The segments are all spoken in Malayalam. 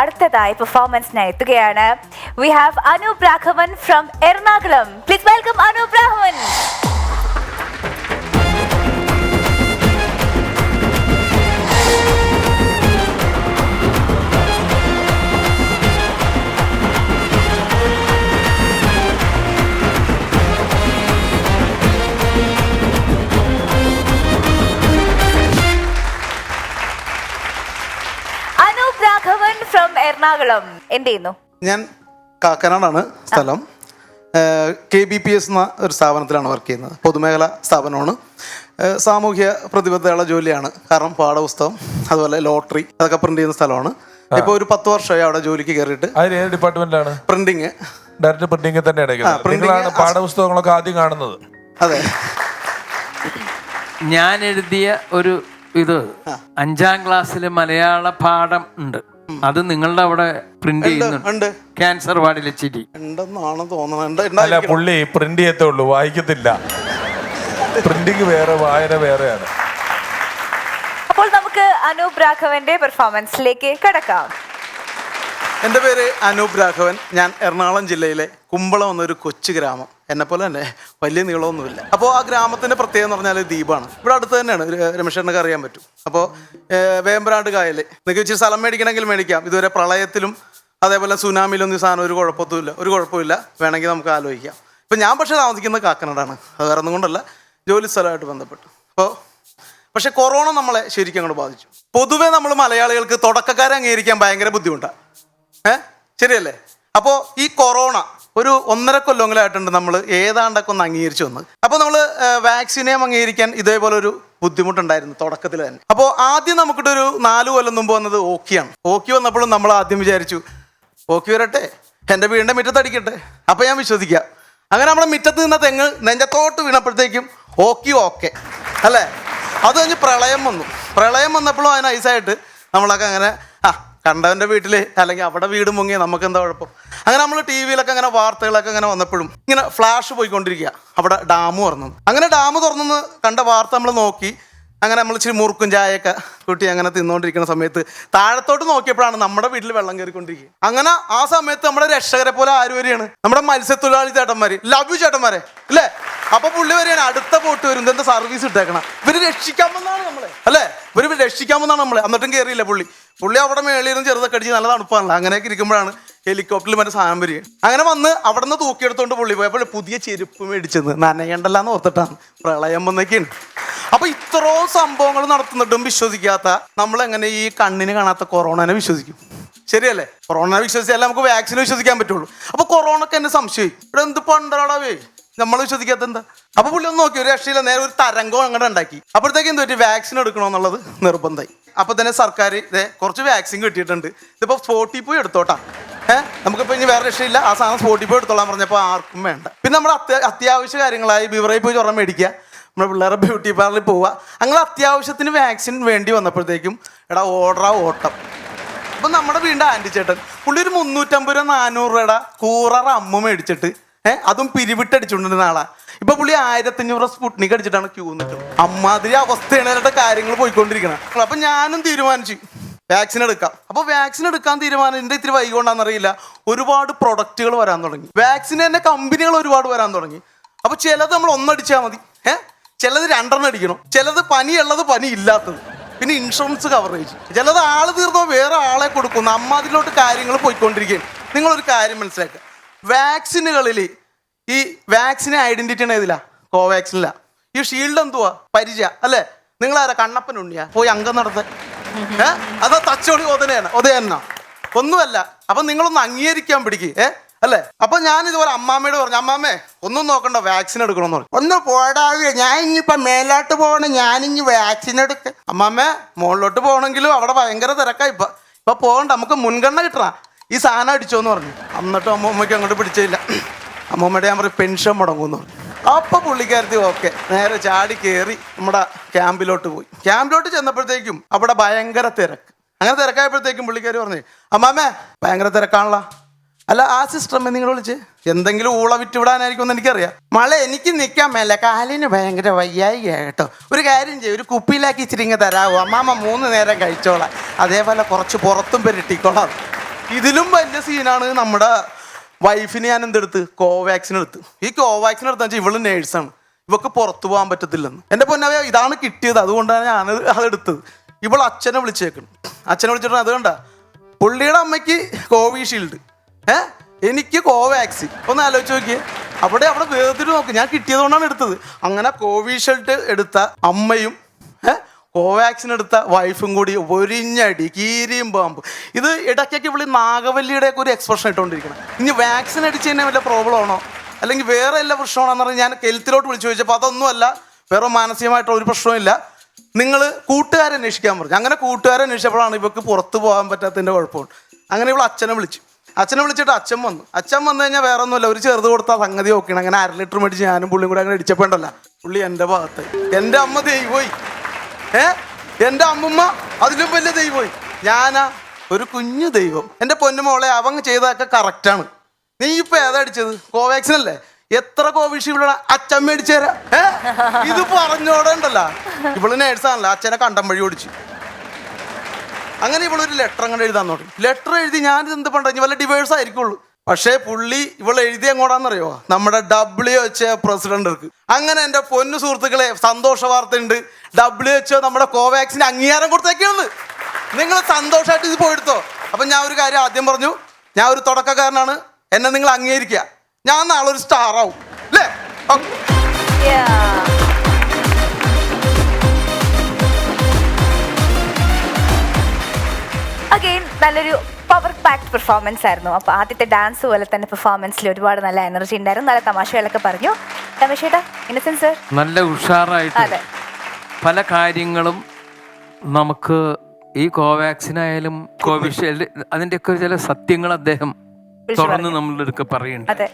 അടുത്തതായി പെർഫോമൻസിനായി എത്തുകയാണ്. We have Anup Raghavan from Ernakulam. Please welcome Anup Raghavan. From Ernakulam. എന്ത് ചെയ്യുന്നു? ഞാൻ കാക്കനാടാണ് സ്ഥലം. KBPS എന്ന ഒരു സ്ഥാപനത്തിലാണ് വർക്ക് ചെയ്യുന്നത്. പൊതുമേഖലാ സ്ഥാപനമാണ്. സാമൂഹ്യ പ്രതിബദ്ധതയുള്ള ജോലിയാണ്. കാരണം പാഠപുസ്തകം അതുപോലെ ലോട്ടറി അതൊക്കെ പ്രിന്റ് ചെയ്യുന്ന സ്ഥലമാണ്. ഇപ്പോൾ ഒരു 10 വർഷമായി അവിടെ ജോലിക്ക് കയറിയിട്ട്. ഏത് ഡിപ്പാർട്ട്മെന്റിലാണ്? പ്രിന്റിങ്. ഡയറക്റ്റ് പ്രിന്റിംഗ് തന്നെയാണ്. പാഠപുസ്തകങ്ങളൊക്കെ ആദ്യം കാണുന്നത്. അതെ, ഞാൻ എഴുതിയ ഒരു ഇത് 5ാം ക്ലാസ്സിൽ മലയാള പാഠം ഉണ്ട്. അത് നിങ്ങളുടെ അവിടെ പ്രിന്റ് ചെയ്യുന്നുണ്ട്. ക്യാൻസർ വാർഡിലെ ചിരി ഉണ്ടെന്നാണ് തോന്നുന്നത്. അല്ല, പുള്ളി പ്രിന്റ് ചെയ്യത്തേ ഉള്ളൂ, വായിക്കത്തില്ല. പ്രിന്റിങ് വേറെ, വായന വേറെയാണ്. അപ്പോൾ നമുക്ക് അനൂപ് രാഘവന്റെ പെർഫോമൻസിലേക്ക് കടക്കാം. എൻ്റെ പേര് അനൂപ് രാഘവൻ. ഞാൻ എറണാകുളം ജില്ലയിലെ കുമ്പളം എന്നൊരു കൊച്ചു ഗ്രാമം. എന്നെപ്പോലെ തന്നെ വലിയ നീളമൊന്നുമില്ല. അപ്പോൾ ആ ഗ്രാമത്തിൻ്റെ പ്രത്യേകത എന്ന് പറഞ്ഞാൽ ദ്വീപാണ്. ഇവിടെ അടുത്ത് തന്നെയാണ്, രമേശനൊക്കെ അറിയാൻ പറ്റും. അപ്പോൾ വേമ്പനാട് കായൽ നിങ്ങൾക്ക് ഇച്ചിരി സ്ഥലം മേടിക്കണമെങ്കിൽ മേടിക്കാം. ഇതുവരെ പ്രളയത്തിലും അതേപോലെ സുനാമിയിലൊന്നും ഈ സാധനം ഒരു കുഴപ്പമില്ല. വേണമെങ്കിൽ നമുക്ക് ആലോചിക്കാം. ഇപ്പം ഞാൻ പക്ഷേ താമസിക്കുന്നത് കാക്കനാടാണ്. അത് വേറെ ഒന്നും കൊണ്ടല്ല, ജോലി സ്ഥലമായിട്ട് ബന്ധപ്പെട്ട്. പക്ഷേ കൊറോണ നമ്മളെ ശരിക്കും അങ്ങോട്ട് ബാധിച്ചു. പൊതുവേ നമ്മൾ മലയാളികൾക്ക് തുടക്കക്കാരെ അംഗീകരിക്കാൻ ഭയങ്കര ബുദ്ധിമുട്ടാണ്. ശരിയല്ലേ? അപ്പോൾ ഈ കൊറോണ ഒരു 1.5 കൊല്ലങ്ങളായിട്ടുണ്ട് നമ്മൾ ഏതാണ്ടൊക്കെ ഒന്ന് അംഗീകരിച്ചു വന്ന്. അപ്പോൾ നമ്മൾ വാക്സിനെയും അംഗീകരിക്കാൻ ഇതേപോലെ ഒരു ബുദ്ധിമുട്ടുണ്ടായിരുന്നു തുടക്കത്തിൽ തന്നെ. അപ്പോൾ ആദ്യം നമുക്കിട്ടൊരു 4 കൊല്ലം മുമ്പ് വന്നത് ഓക്കിയാണ്. ഓക്കി വന്നപ്പോഴും നമ്മൾ ആദ്യം വിചാരിച്ചു ഓക്കി വരട്ടെ, എൻ്റെ വീടിൻ്റെ മുറ്റത്തടിക്കട്ടെ, അപ്പോൾ ഞാൻ വിശ്വസിക്കാം. അങ്ങനെ നമ്മുടെ മുറ്റത്ത് നിന്ന തെങ്ങ് നെഞ്ചത്തോട്ട് വീണപ്പോഴത്തേക്കും ഓക്കെ അല്ലേ? അത് കഴിഞ്ഞ് പ്രളയം വന്നപ്പോഴും അതിന് ഐസായിട്ട് നമ്മളൊക്കെ അങ്ങനെ കണ്ടവൻ്റെ വീട്ടിൽ അല്ലെങ്കിൽ അവിടെ വീട് മുങ്ങി നമുക്ക് എന്താ കുഴപ്പം. അങ്ങനെ നമ്മൾ TV-യിലൊക്കെ അങ്ങനെ വാർത്തകളൊക്കെ അങ്ങനെ വന്നപ്പോഴും ഇങ്ങനെ ഫ്ലാഷ് പോയിക്കൊണ്ടിരിക്കുക. അവിടെ ഡാം തുറന്നു. അങ്ങനെ ഡാം തുറന്നെന്ന് കണ്ട വാർത്ത നമ്മൾ നോക്കി. അങ്ങനെ നമ്മൾ ഇച്ചിരി മുറുക്കും ചായയൊക്കെ കൂട്ടി അങ്ങനെ തിന്നുകൊണ്ടിരിക്കുന്ന സമയത്ത് താഴത്തോട്ട് നോക്കിയപ്പോഴാണ് നമ്മുടെ വീട്ടിൽ വെള്ളം കയറിക്കൊണ്ടിരിക്കുക. അങ്ങനെ ആ സമയത്ത് നമ്മുടെ രക്ഷകരെ പോലെ ആര് വരികയാണ്? നമ്മുടെ മത്സ്യത്തൊഴിലാളി ചേട്ടന്മാർ, ലവ് യു ചേട്ടന്മാരെ അല്ലേ? അപ്പൊ പുള്ളി വരികയാണ്, അടുത്ത ബോട്ട് വരും, എന്താ സർവീസ് ഇട്ടേക്കണം, ഇവര് രക്ഷിക്കാമെന്നാണ് നമ്മളെ അല്ലേ? ഇവര് രക്ഷിക്കാമെന്നാണ് നമ്മളെ. എന്നിട്ടും കയറിയില്ല പുള്ളി അവിടെ മേളിയിരുന്ന് ചെറുതൊക്കെ അടിച്ച് നല്ല തണുപ്പാണല്ലോ. അങ്ങനെയൊക്കെ ഇരിക്കുമ്പോഴാണ് ഹെലികോപ്റ്ററിൽ മറ്റേ സാധനം വരിക. അങ്ങനെ വന്ന് അവിടെ നിന്ന് തൂക്കിയെടുത്തോണ്ട് പുള്ളി പോയപ്പോൾ പുതിയ ചെരുപ്പ് മേടിച്ചെന്ന് നനയണ്ടല്ലാന്ന് ഓർത്തിട്ടാണ്. പ്രളയം വന്നൊക്കെയാണ്. അപ്പൊ ഇത്രയും സംഭവങ്ങൾ നടത്തുന്നിട്ടും വിശ്വസിക്കാത്ത നമ്മളെങ്ങനെ ഈ കണ്ണിന് കാണാത്ത കൊറോണനെ വിശ്വസിക്കും? ശരിയല്ലേ? കൊറോണനെ വിശ്വസിച്ചാലേ നമുക്ക് വാക്സിനെ വിശ്വസിക്കാൻ പറ്റുള്ളൂ. അപ്പൊ കൊറോണക്ക് എന്നെ സംശയം, ഇവിടെ എന്ത് പണ്ടാടാവേ നമ്മൾ വിശ്വസിക്കാത്ത എന്താ? അപ്പൊ പുള്ളി ഒന്ന് നോക്കി, ഒരു രക്ഷയില്ല, നേരെ ഒരു തരംഗം അങ്ങനെ ഉണ്ടാക്കി. അപ്പോഴത്തേക്കും എന്ത് പറ്റി? വാക്സിൻ എടുക്കണമെന്നുള്ളത് നിർബന്ധമായി. അപ്പൊ തന്നെ സർക്കാർ കുറച്ച് വാക്സിൻ കിട്ടിയിട്ടുണ്ട്, ഇതിപ്പോ സ്പോട്ടിൽ പോയി എടുത്തോട്ടാ. നമുക്കിപ്പോൾ ഇനി വേറെ രക്ഷയില്ല, ആ സാധനം സ്പോട്ടിൽ പോയി എടുത്തോളാൻ പറഞ്ഞപ്പോൾ ആർക്കും വേണ്ട. പിന്നെ നമ്മുടെ അത്യാവശ്യ കാര്യങ്ങളായി ബിവറയിൽ പോയി ചൊറ മേടിക്കുക, നമ്മുടെ പിള്ളേരെ ബ്യൂട്ടി പാർലറിൽ പോവുക. അങ്ങനെ അത്യാവശ്യത്തിന് വാക്സിൻ വേണ്ടി വന്നപ്പോഴത്തേക്കും ഓട്ടം. അപ്പം നമ്മുടെ വീണ്ടും ആൻറ്റി ചേട്ടൻ പുള്ളി ഒരു 350 രൂപ 400 രൂപയുടെ കൂറ റമ്മ മേടിച്ചിട്ട് അതും പിരിവിട്ടടിച്ചുകൊണ്ടിരുന്ന ആളാ. ഇപ്പൊ പുള്ളി 1500 സ്പുട്നിക് അടിച്ചിട്ടാണ് ക്യൂ നിൽക്കുന്നത്. അമ്മാതിരി അവസ്ഥയാണ് കാര്യങ്ങൾ പോയിക്കൊണ്ടിരിക്കണം. അപ്പൊ ഞാനും തീരുമാനിച്ചു വാക്സിൻ എടുക്കാം. അപ്പോൾ വാക്സിൻ എടുക്കാൻ തീരുമാനം ഇത്തിരി വൈകൊണ്ടാണെന്നറിയില്ല, ഒരുപാട് പ്രൊഡക്റ്റുകൾ വരാൻ തുടങ്ങി. വാക്സിൻ തന്നെ കമ്പനികൾ ഒരുപാട് വരാൻ തുടങ്ങി. അപ്പോൾ ചിലത് നമ്മൾ ഒന്നടിച്ചാൽ മതി, ചിലത് 2 അടിക്കണം, ചിലത് പനിയുള്ളത് പനി ഇല്ലാത്തത്, പിന്നെ ഇൻഷുറൻസ് കവറേജ്, ചിലത് ആള് തീർന്നോ വേറെ ആളെ കൊടുക്കുന്നു. അമ്മാതിലോട്ട് കാര്യങ്ങൾ പോയിക്കൊണ്ടിരിക്കുകയാണ്. നിങ്ങളൊരു കാര്യം മനസ്സിലാക്കുക, വാക്സിനുകളിൽ ഈ വാക്സിനെ ഐഡന്റിറ്റി ഏതില്ല? കോവാക്സിനില്ല. ഈ ഷീൽഡ് എന്തുവാ? പരിചയ അല്ലേ? നിങ്ങളാരാ? കണ്ണപ്പനുണ്ണിയാ? പോയി അംഗം നടത്താൻ അതോ തച്ചോളി ഒതയനാ? ഒന്നുമല്ല. അപ്പൊ നിങ്ങളൊന്ന് അംഗീകരിക്കാൻ പിടിക്കേ അല്ലേ? അപ്പൊ ഞാൻ ഇതുപോലെ അമ്മാമ്മയോട് പറഞ്ഞു, അമ്മാമ്മേ ഒന്നും നോക്കണ്ട, വാക്സിൻ എടുക്കണമെന്ന് പറഞ്ഞു. ഒന്ന് പോടാവേ, ഞാൻ ഇനിയിപ്പൊ മേലോട്ട് പോകണം, ഞാനിഞ്ഞി വാക്സിൻ എടുക്ക. അമ്മാമ്മേ മുകളിലോട്ട് പോകണമെങ്കിലും അവിടെ ഭയങ്കര തിരക്കായി. ഇപ്പൊ പോകണ്ട, നമുക്ക് മുൻഗണന കിട്ടണം, ഈ സാധനം അടിച്ചോന്ന് പറഞ്ഞു. എന്നിട്ടും അമ്മൂമ്മയ്ക്ക് അങ്ങോട്ട് പിടിച്ചില്ല. അമ്മൂമ്മയുടെ ഞാൻ പറയും പെൻഷൻ മുടങ്ങുമെന്ന് പറഞ്ഞു. അപ്പൊ പുള്ളിക്കാരത്തി ഓക്കെ, നേരെ ചാടി കയറി നമ്മുടെ ക്യാമ്പിലോട്ട് പോയി. ക്യാമ്പിലോട്ട് ചെന്നപ്പോഴത്തേക്കും അവിടെ ഭയങ്കര തിരക്ക്. അങ്ങനെ തിരക്കായപ്പോഴത്തേക്കും പുള്ളിക്കാരി പറഞ്ഞു, അമ്മാമ്മേ ഭയങ്കര തിരക്കാണല്ലോ. അല്ല ആ സിസ്റ്റർ നിങ്ങൾ വിളിച്ച് എന്തെങ്കിലും ഊള വിറ്റുവിടാനായിരിക്കും എന്ന് എനിക്കറിയാം. മളെ എനിക്ക് നിൽക്കാൻ മേല, കാലിന് ഭയങ്കര വയ്യായി കേട്ടോ. ഒരു കാര്യം ചെയ്യും, ഒരു കുപ്പിയിലാക്കി ഇച്ചിരി ഇങ്ങ് തരാമോ? അമ്മാമ്മ 3 നേരം കഴിച്ചോളാം, അതേപോലെ കുറച്ച് പുറത്തും പെരിട്ടിക്കോളാം. ഇതിലും വലിയ സീനാണ് നമ്മുടെ വൈഫിന് ഞാൻ എന്തെടുത്ത് കോവാക്സിൻ എടുത്ത്. ഈ കോവാക്സിൻ എടുത്താൽ വെച്ചാൽ ഇവള് നേഴ്സാണ്, ഇവക്ക് പുറത്തു പോകാൻ പറ്റത്തില്ലെന്ന്. എൻ്റെ പൊന്നവ ഇതാണ് കിട്ടിയത്, അതുകൊണ്ടാണ് ഞാൻ അതെടുത്തത്. ഇവൾ അച്ഛനെ വിളിച്ചേക്കണം. അച്ഛനെ വിളിച്ചിട്ട് അത് കണ്ട പുള്ളിയുടെ അമ്മയ്ക്ക് കോവിഷീൽഡ്, എനിക്ക് കോവാക്സിൻ. ഒന്ന് ആലോചിച്ച് നോക്കിയേ, അവിടെ വേർതിട്ട് നോക്ക്. ഞാൻ കിട്ടിയത് കൊണ്ടാണ് എടുത്തത്. അങ്ങനെ കോവിഷീൽഡ് എടുത്ത അമ്മയും കോവാക്സിൻ എടുത്ത വൈഫും കൂടി ഒരിഞ്ഞടി കീരിയും പാമ്പ്. ഇത് ഇടയ്ക്കൊക്കെ ഇവിടെ നാഗവല്ലിയുടെ ഒക്കെ ഒരു എക്സ്പ്രഷൻ ഇട്ടുകൊണ്ടിരിക്കണം. ഇനി വാക്സിൻ അടിച്ച് തന്നെ വല്ല പ്രോബ്ലം ആണോ അല്ലെങ്കിൽ വേറെ എല്ലാ പ്രശ്നമാണെന്ന് പറഞ്ഞാൽ ഞാൻ ഹെൽത്തിലോട്ട് വിളിച്ചു ചോദിച്ചപ്പോൾ അതൊന്നുമല്ല, വേറെ മാനസികമായിട്ടുള്ള ഒരു പ്രശ്നമില്ല, നിങ്ങൾ കൂട്ടുകാരെ അന്വേഷിക്കാൻ പറഞ്ഞു. അങ്ങനെ കൂട്ടുകാരെ അന്വേഷിച്ചപ്പോഴാണ് ഇവർക്ക് പുറത്ത് പോകാൻ പറ്റാത്തതിൻ്റെ കുഴപ്പമുണ്ട്. അങ്ങനെ ഇവിടെ അച്ഛനെ വിളിച്ചു. അച്ഛനെ വിളിച്ചിട്ട് അച്ഛൻ വന്നു. അച്ഛൻ വന്നു കഴിഞ്ഞാൽ വേറെ ഒന്നുമില്ല, ഒരു ചെറുത് കൊടുത്താൽ സംഗതി നോക്കണം. അങ്ങനെ 1/2 ലിറ്റർ മേടിച്ച് ഞാനും പുള്ളിയും കൂടെ അങ്ങനെ അടിച്ചപ്പോൾ ഉണ്ടല്ല, പുള്ളി എൻ്റെ ഭാഗത്ത്. എൻ്റെ അമ്മ ദൈവമായി, എൻ്റെ അമ്മമ്മ അതിലും വലിയ ദൈവമായി, ഞാനാ ഒരു കുഞ്ഞു ദൈവം. എൻ്റെ പൊന്നുമോളെ അവൻ ചെയ്തതൊക്കെ കറക്റ്റാണ്. നീ ഇപ്പൊ ഏതാ അടിച്ചത്? കോവാക്സിൻ അല്ലേ? എത്ര കോവിഷീൽഡ് അച്ഛൻ മേടിച്ചു തരാം. ഇത് പറഞ്ഞോടെ ഉണ്ടല്ലോ, ഇവള് നേഴ്സാണല്ലോ, അച്ഛനെ കണ്ടം വഴി ഓടിച്ചു. അങ്ങനെ ഇവളൊരു ലെറ്റർ അങ്ങനെ എഴുതാൻ തുടങ്ങി. ലെറ്റർ എഴുതി ഞാനിത് എന്ത് പണ്ടെങ്കിൽ വല്ല ഡിവേഴ്സ് ആയിരിക്കുള്ളൂ. പക്ഷേ പുള്ളി ഇവൾ എഴുതി എങ്ങോട്ടാന്നറിയോ? നമ്മുടെ WHO പ്രസിഡന്റിർക്ക്. അങ്ങനെ എൻ്റെ പൊന്നു സുഹൃത്തുക്കളെ സന്തോഷ വാർത്തയുണ്ട്. WHO നമ്മുടെ കോവാക്സിന് അംഗീകാരം കൊടുത്തേക്കാണ്. നിങ്ങൾ സന്തോഷമായിട്ട് ഇത് പോയെടുത്തോ. അപ്പം ഞാൻ ഒരു കാര്യം ആദ്യം പറഞ്ഞു, ഞാൻ ഒരു തുടക്കക്കാരനാണ്, എന്നെ നിങ്ങൾ അംഗീകരിക്കുക. ഞാൻ നാളെ ഒരു സ്റ്റാർ ആവും അല്ലേ? അഗെയിൻ നല്ലൊരു പവർ പാക്ഡ് പെർഫോമൻസ് ആയിരുന്നു. അപ്പോൾ ആദ്യത്തെ ഡാൻസ് പോലെ തന്നെ പെർഫോമൻസിൽ ഒരുപാട് നല്ല എനർജി ഉണ്ടായിരുന്നു. നല്ല തമാശകളൊക്കെ പറഞ്ഞു. രമേശേട്ടാ, ഇന്നസെൻസ് സർ നല്ല ഉഷാറായിട്ട് പല കാര്യങ്ങളും നമുക്ക് ഈ കോവാക്സിനായാലും കോവിഷീൽഡ് അതിൻ്റെയൊക്കെ ചില സത്യങ്ങൾ അദ്ദേഹം തുറന്ന് നമ്മളെടുക്കെ പറയുന്നുണ്ട്.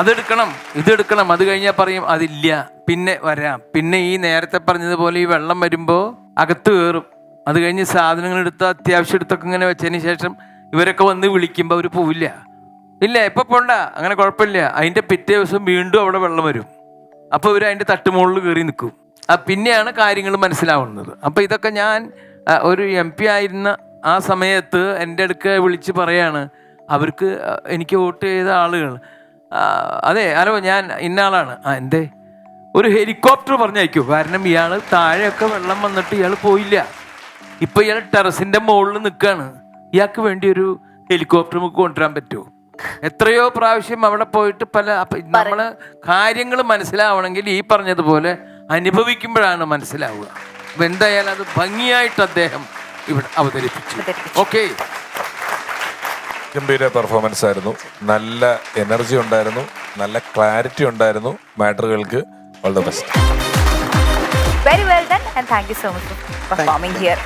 അതെടുക്കണം, ഇതെടുക്കണം, അത് കഴിഞ്ഞാൽ പറയും അതില്ല, പിന്നെ വരാം, പിന്നെ ഈ നേരത്തെ പറഞ്ഞതുപോലെ ഈ വെള്ളം വരുമ്പോൾ അകത്ത് കയറും, അത് കഴിഞ്ഞ് സാധനങ്ങൾ എടുത്ത് അത്യാവശ്യം എടുത്തൊക്കെ ഇങ്ങനെ വെച്ചതിന് ശേഷം ഇവരൊക്കെ വന്ന് വിളിക്കുമ്പോൾ അവർ പോവില്ല. ഇല്ല എപ്പോൾ പോണ്ട, അങ്ങനെ കുഴപ്പമില്ല. അതിൻ്റെ പിറ്റേ ദിവസം വീണ്ടും അവിടെ വെള്ളം വരും. അപ്പോൾ ഇവർ അതിൻ്റെ തട്ടുമുകളിൽ കയറി നിൽക്കും. പിന്നെയാണ് കാര്യങ്ങൾ മനസ്സിലാവുന്നത്. അപ്പോൾ ഇതൊക്കെ ഞാൻ ഒരു MP ആയിരുന്ന ആ സമയത്ത് എൻ്റെ അടുക്ക വിളിച്ച് പറയാണ്, അവർക്ക് എനിക്ക് വോട്ട് ചെയ്ത ആളുകൾ, അതെ ഹലോ ഞാൻ ഇന്ന ആളാണ്, എന്തേ ഒരു ഹെലികോപ്റ്റർ പറഞ്ഞയക്കൂ, കാരണം ഇയാൾ താഴെയൊക്കെ വെള്ളം വന്നിട്ട് ഇയാൾ പോയില്ല, ഇപ്പം ഇയാൾ ടെറസിൻ്റെ മുകളിൽ നിൽക്കുകയാണ്, ഇയാൾക്ക് വേണ്ടി ഒരു ഹെലികോപ്റ്റർ നമുക്ക് കൊണ്ടുവരാൻ പറ്റുമോ? എത്രയോ പ്രാവശ്യം അവിടെ പോയിട്ട് നമ്മൾ കാര്യങ്ങൾ മനസ്സിലാവണമെങ്കിൽ ഈ പറഞ്ഞതുപോലെ അനുഭവിക്കുമ്പോഴാണ് മനസ്സിലാവുക. അപ്പം എന്തായാലും അത് ഭംഗിയായിട്ട് അദ്ദേഹം ഇവിടെ അവതരിപ്പിച്ചു. ഓക്കെ, ഗംഭീര പെർഫോമൻസ് ആയിരുന്നു. നല്ല എനർജി ഉണ്ടായിരുന്നു, നല്ല ക്ലാരിറ്റി ഉണ്ടായിരുന്നു മാറ്ററുകൾക്ക്. All the best. Very well done and thank you so much for performing here.